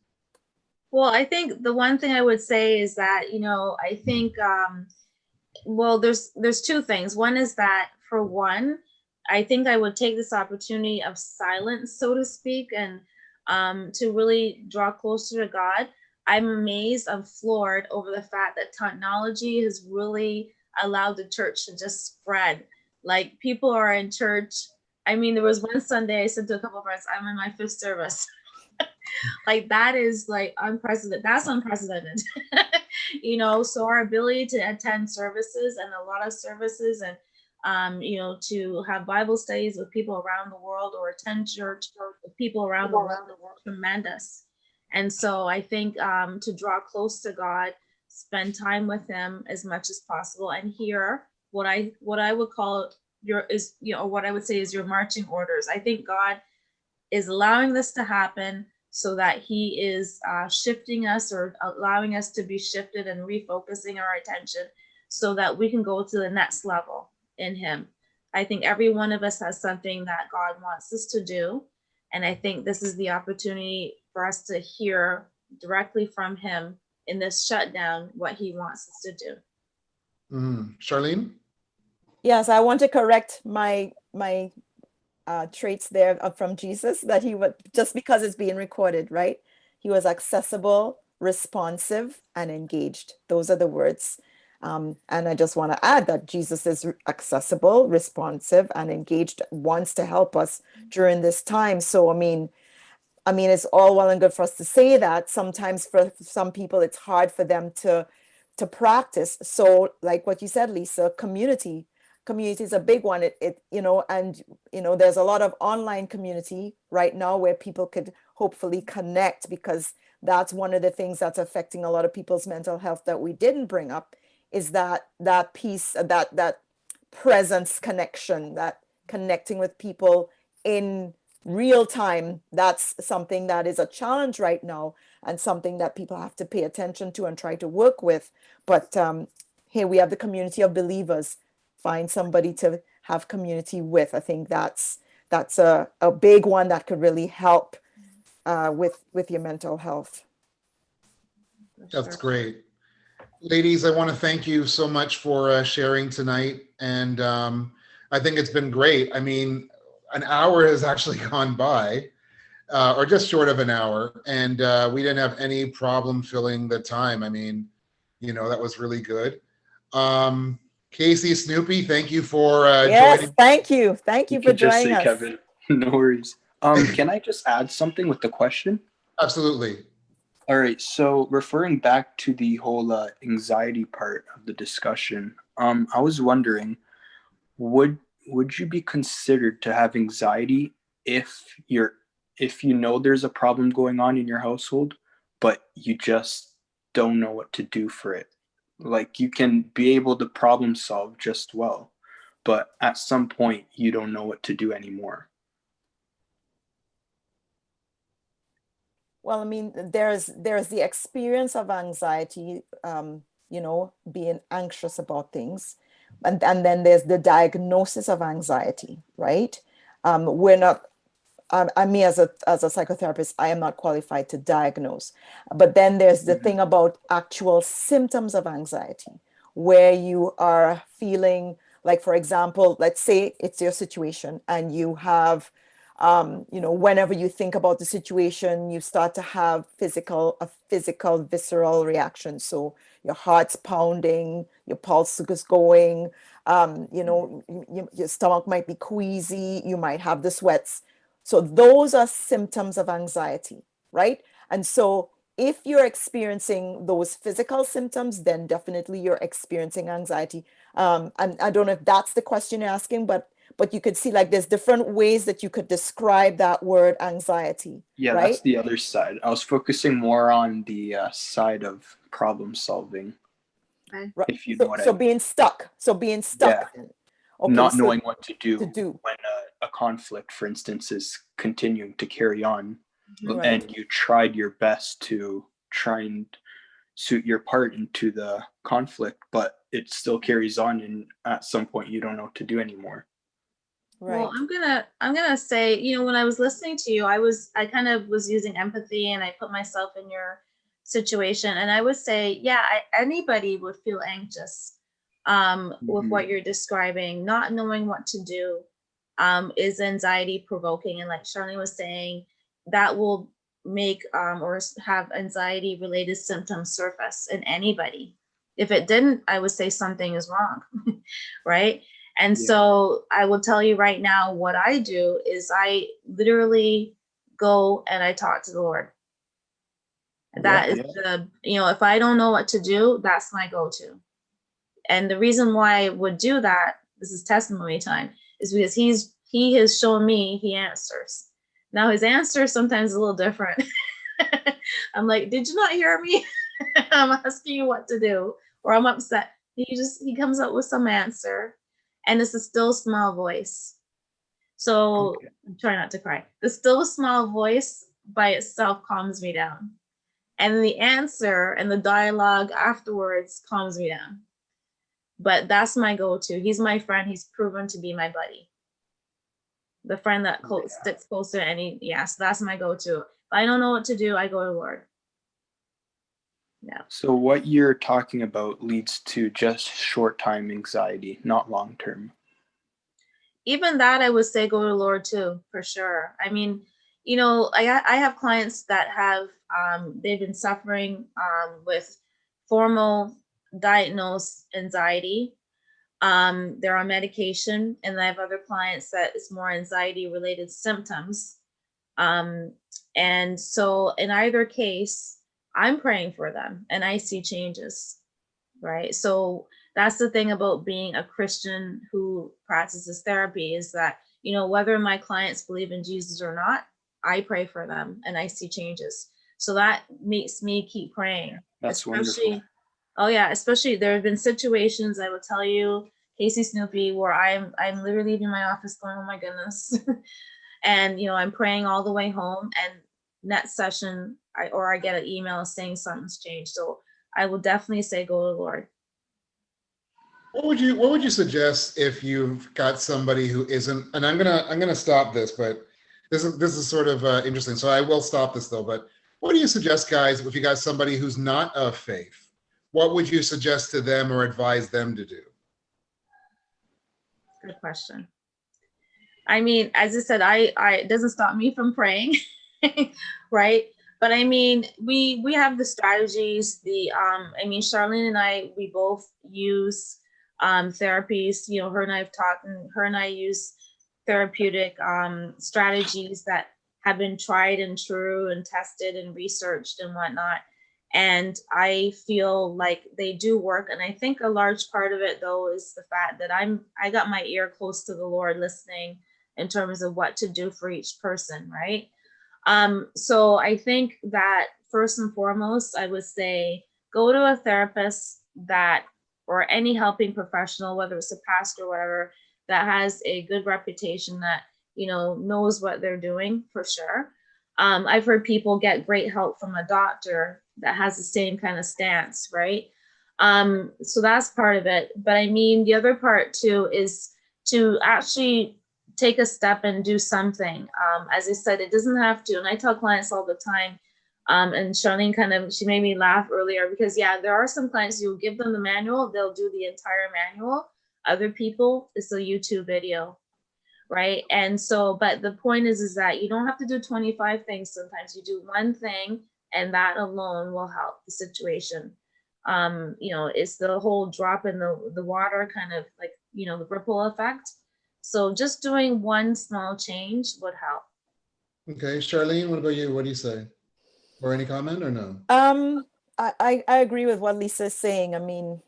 Well, I think the one thing I would say is that, I think, well, there's two things. One is that, for one, I think I would take this opportunity of silence, so to speak, and to really draw closer to God. I'm amazed, I'm floored over the fact that technology has really allowed the church to just spread. Like, people are in church. I mean, there was one Sunday I said to a couple of friends, I'm in my fifth service. Like, that is like unprecedented. That's unprecedented. So our ability to attend services, and a lot of services, and to have Bible studies with people around the world, or attend church with people around the world, is tremendous. And so I think, to draw close to God, spend time with him as much as possible, and hear what I would call what I would say is your marching orders. I think God is allowing this to happen so that he is shifting us, or allowing us to be shifted and refocusing our attention, so that we can go to the next level in him. I think every one of us has something that God wants us to do. And I think this is the opportunity for us to hear directly from him in this shutdown what he wants us to do. Charlene? Yes, I want to correct my traits there from Jesus, that he would, just because it's being recorded, right? He was accessible, responsive, and engaged. Those are the words. And I just want to add that Jesus is accessible, responsive, and engaged, wants to help us during this time. So, I mean, it's all well and good for us to say that. Sometimes for some people, it's hard for them to practice. So, like what you said, Lisa, community is a big one. There's a lot of online community right now where people could hopefully connect, because that's one of the things that's affecting a lot of people's mental health that we didn't bring up, is that piece, that presence connection, that connecting with people in real time. That's something that is a challenge right now, and something that people have to pay attention to and try to work with. But here we have the community of believers. Find somebody to have community with. I think that's a big one that could really help with your mental health. That's great. Ladies, I want to thank you so much for sharing tonight. And I think it's been great. I mean, an hour has actually gone by, or just short of an hour. And we didn't have any problem filling the time. I mean, that was really good. Casey, Snoopy, thank you for joining. Thank you for joining us, Kevin. No worries. Can I just add something with the question? Absolutely. All right. So referring back to the whole anxiety part of the discussion, I was wondering, would you be considered to have anxiety if you know there's a problem going on in your household, but you just don't know what to do for it? Like, you can be able to problem solve just well, but at some point you don't know what to do anymore. Well, I mean, there's the experience of anxiety, being anxious about things. And then there's the diagnosis of anxiety, right? We're not, I mean, as a psychotherapist, I am not qualified to diagnose. But then there's the thing about actual symptoms of anxiety, where you are feeling like, for example, let's say it's your situation, and you have, whenever you think about the situation, you start to have a physical, visceral reaction. So your heart's pounding, your pulse is going, your stomach might be queasy, you might have the sweats. So those are symptoms of anxiety, right? And so if you're experiencing those physical symptoms, then definitely you're experiencing anxiety. And I don't know if that's the question you're asking, but you could see, like, there's different ways that you could describe that word anxiety. Yeah, right? That's the other side. I was focusing more on the side of problem solving. Okay. If you know what I mean. Being stuck. Yeah. Okay, Not knowing what to do when a conflict, for instance, is continuing to carry on, Right. and you tried your best to try and suit your part into the conflict, but it still carries on, and at some point you don't know what to do anymore. Right. Well, I'm gonna say, when I was listening to you, I kind of was using empathy, and I put myself in your situation. And I would say, yeah, anybody would feel anxious with what you're describing. Not knowing what to do is anxiety provoking. And like Charlene was saying, that will make or have anxiety related symptoms surface in anybody. If it didn't, I would say something is wrong, right? And so I will tell you right now, what I do is I literally go and I talk to the Lord. That is the, if I don't know what to do, that's my go-to. And the reason why I would do that, this is testimony time, is because he has shown me he answers. Now his answer is sometimes a little different. I'm like, did you not hear me? I'm asking you what to do, or I'm upset. He comes up with some answer, and it's a still small voice. So try not to cry. The still small voice by itself calms me down. And the answer and the dialogue afterwards calms me down. But that's my go-to. He's my friend. He's proven to be my buddy. The friend that sticks closer so that's my go-to. If I don't know what to do, I go to Lord. Yeah. So what you're talking about leads to just short-time anxiety, not long-term. Even that, I would say go to Lord too, for sure. I mean, I have clients that have, they've been suffering with formal diagnosed anxiety. They're on medication, and I have other clients that it's more anxiety related symptoms. And so in either case, I'm praying for them and I see changes, right? So that's the thing about being a Christian who practices therapy, is that, whether my clients believe in Jesus or not, I pray for them and I see changes. So that makes me keep praying. That's wonderful. Oh yeah, especially there have been situations, I will tell you, Casey Snoopy, where I'm literally leaving my office going, oh my goodness. And I'm praying all the way home, and next session I get an email saying something's changed. So I will definitely say go to the Lord. What would you suggest if you've got somebody who isn't, and I'm gonna stop this, but this is sort of interesting. So I will stop this though, but what do you suggest, guys, if you got somebody who's not of faith? What would you suggest to them or advise them to do? Good question. I mean, as I said, it doesn't stop me from praying, right? But I mean, we have the strategies. Charlene and I, we both use therapies. Her and I have talked, and her and I use therapeutic strategies that have been tried and true and tested and researched and whatnot. And I feel like they do work. And I think a large part of it, though, is the fact that I got my ear close to the Lord, listening in terms of what to do for each person, right? So I think that first and foremost, I would say go to a therapist or any helping professional, whether it's a pastor or whatever, that has a good reputation, that knows what they're doing for sure. I've heard people get great help from a doctor that has the same kind of stance, right? So that's part of it. But I mean, the other part too is to actually take a step and do something. As I said, it doesn't have to, and I tell clients all the time, and Charlene she made me laugh earlier, because there are some clients, you'll give them the manual, they'll do the entire manual. Other people, it's a YouTube video, right? And so, but the point is that you don't have to do 25 things. Sometimes you do one thing, and that alone will help the situation. It's the whole drop in the water, kind of like, the ripple effect. So just doing one small change would help. Okay, Charlene, what about you? What do you say? Or any comment or no? I agree with what Lisa's saying. I mean,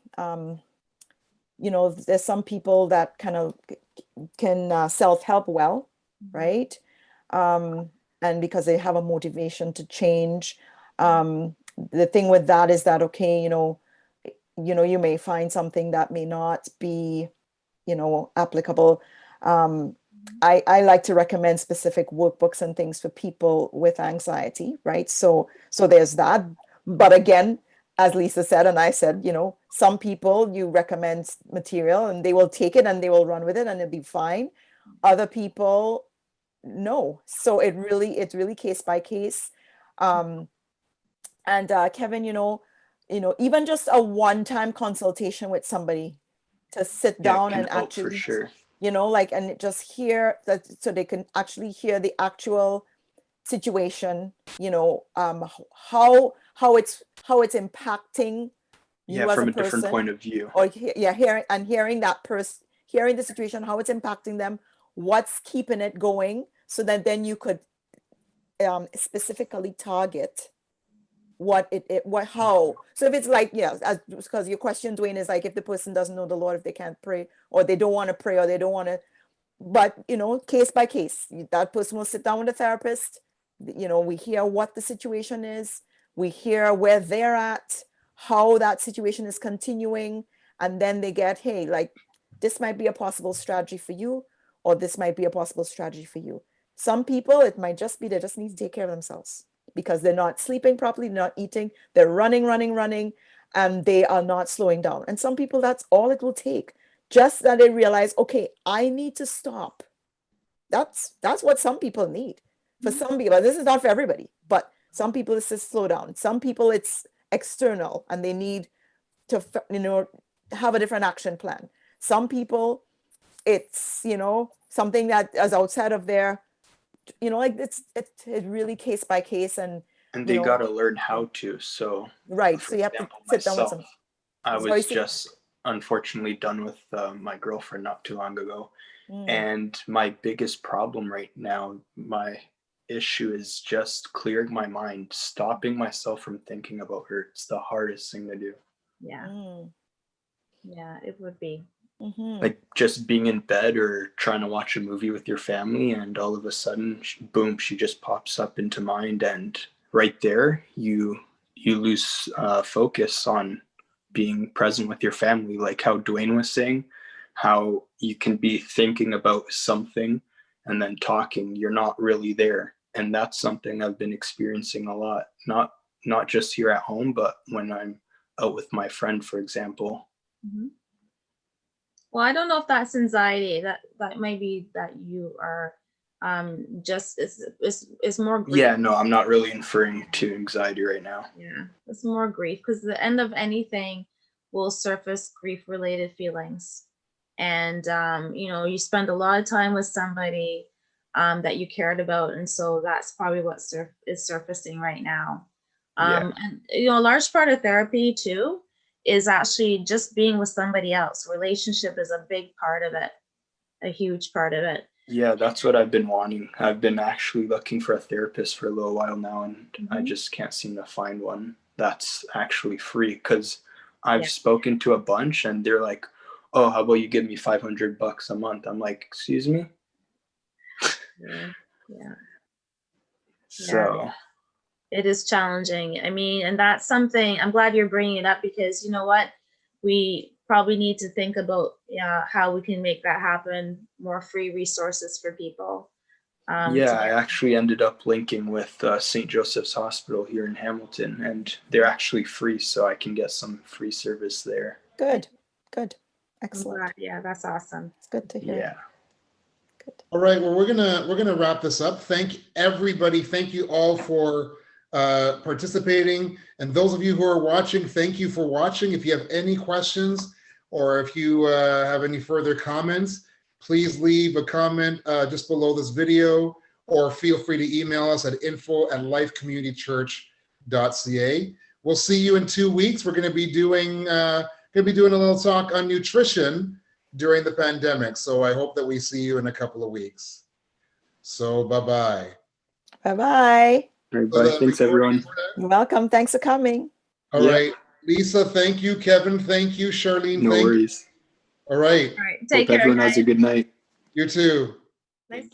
there's some people that kind of can self-help well, right? And because they have a motivation to change. The thing with that is that, okay, you may find something that may not be, applicable. I like to recommend specific workbooks and things for people with anxiety, right? So there's that. But again, as Lisa said, and I said, some people you recommend material and they will take it and they will run with it and it'll be fine. Other people, no. So it's really case by case. And Kevin, even just a one-time consultation with somebody to sit Yeah, it down can and help for actually, sure. and just hear that, so they can actually hear the actual situation, how it's impacting Yeah, you as a from a different person, point of view. or hearing that person, hearing the situation, how it's impacting them, what's keeping it going, so that then you could specifically target how. So if it's like, because your question, Duane, is like, if the person doesn't know the Lord, if they can't pray, or they don't want to pray, or they don't want to, but case by case, that person will sit down with a therapist. We hear what the situation is, we hear where they're at, how that situation is continuing, and then they get, hey, like, this might be a possible strategy for you, or this might be a possible strategy for you. Some people, it might just be they just need to take care of themselves because they're not sleeping properly, they're not eating, they're running, and they are not slowing down. And some people, that's all it will take. Just that they realize, okay, I need to stop. That's what some people need. For some people, this is not for everybody, but some people it's just slow down. Some people it's external and they need to, have a different action plan. Some people it's, something that is outside of their, like it's really case by case, and they got to learn how to. So right. for So you have example, to sit down with some. I was just unfortunately done with my girlfriend not too long ago. And my biggest problem right now, my issue is just clearing my mind, stopping myself from thinking about her. It's the hardest thing to do. Yeah. Yeah, it would be. Like just being in bed or trying to watch a movie with your family, and all of a sudden, boom, she just pops up into mind, and right there, you lose focus on being present with your family. Like how Duane was saying, how you can be thinking about something and then talking, you're not really there. And that's something I've been experiencing a lot, not just here at home, but when I'm out with my friend, for example. Well, I don't know if that's anxiety. That might be that you are just it's more grief. Yeah, no, I'm not really inferring to anxiety right now. Yeah, it's more grief, because the end of anything will surface grief related feelings. And you spend a lot of time with somebody that you cared about, and so that's probably what is surfacing right now. And a large part of therapy too is actually just being with somebody else. Relationship is a big part of it, a huge part of it. Yeah, that's what I've been wanting. I've been actually looking for a therapist for a little while now, and I just can't seem to find one that's actually free, because I've spoken to a bunch and they're like, oh, how about you give me $500 a month? I'm like, excuse me? Yeah. So it is challenging. I mean, and that's something I'm glad you're bringing it up, because you know what, we probably need to think about how we can make that happen, more free resources for people. I actually ended up linking with St. Joseph's Hospital here in Hamilton, and they're actually free, so I can get some free service there. Good. Excellent. Yeah, that's awesome. It's good to hear. Yeah. Good. All right, well, we're gonna wrap this up. Thank everybody. Thank you all for participating, and those of you who are watching, thank you for watching. If you have any questions or if you have any further comments, please leave a comment just below this video, or feel free to email us at info@lifecommunitychurch.ca. We'll see you in 2 weeks. We're going to be doing a little talk on nutrition during the pandemic. So I hope that we see you in a couple of weeks. So bye-bye. Bye-bye. Everybody, thanks everyone. You're welcome. Thanks for coming. All right. Lisa, thank you. Kevin, thank you. Charlene, no thank worries. you. All right. Take Hope care, everyone guys. has a good night. You too. Nice.